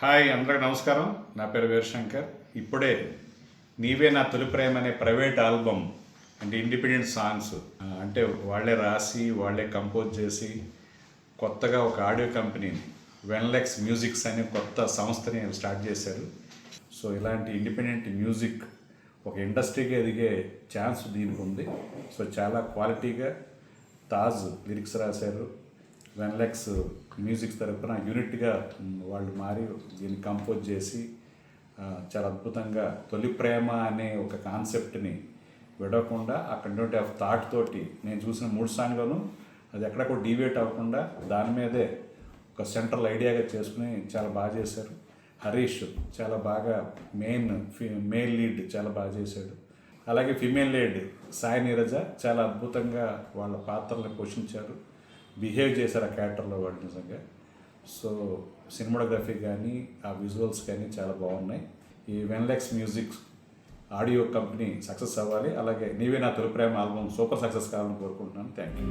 Hi అందరికి నమస్కారం. నా పేరు వీరశంకర్. ఇప్పుడే నీవే నా తొలి ప్రేమ అనే ప్రైవేట్ ఆల్బమ్ అంటే ఇండిపెండెంట్ సాంగ్స్ అంటే వాళ్ళే రాసి వాళ్ళే కంపోజ్ చేసి కొత్తగా ఒక ఆడియో కంపెనీని వెన్లెక్స్ మ్యూజిక్స్ అనే కొత్త సంస్థని స్టార్ట్ చేశారు. సో ఇలాంటి ఇండిపెండెంట్ మ్యూజిక్ ఒక ఇండస్ట్రీకి ఎదిగే ఛాన్స్ దీనికి ఉంది. సో చాలా క్వాలిటీగా తాజ్ లిరిక్స్ రాశారు. వెన్లెక్స్ మ్యూజిక్స్ తరపున యూనిట్గా వాళ్ళు మారి దీన్ని కంపోజ్ చేసి చాలా అద్భుతంగా తొలి ప్రేమ అనే ఒక కాన్సెప్ట్ని విడవకుండా ఆ కంటెంట్ ఆఫ్ థాట్ తోటి నేను చూసిన 3 సాంగ్లను అది ఎక్కడ కూడా డీవియేట్ అవ్వకుండా దాని మీదే ఒక సెంట్రల్ ఐడియాగా చేసుకుని చాలా బాగా చేశారు. హరీష్ చాలా బాగా మేల్ లీడ్ చాలా బాగా చేశాడు. అలాగే ఫిమేల్ లీడ్ సాయి నీరజ చాలా అద్భుతంగా వాళ్ళ పాత్రలను పోషించారు, బిహేవ్ చేశారు ఆ క్యారెక్టర్లో వాళ్ళు నిజంగా. సో సినిమాటోగ్రఫీ కానీ ఆ విజువల్స్ కానీ చాలా బాగున్నాయి. ఈ వెన్లెక్స్ మ్యూజిక్ ఆడియో కంపెనీ సక్సెస్ అవ్వాలి, అలాగే నీవే నా తొలి ప్రేమ ఆల్బమ్ సూపర్ సక్సెస్ కావాలని కోరుకుంటున్నాను. Thank you.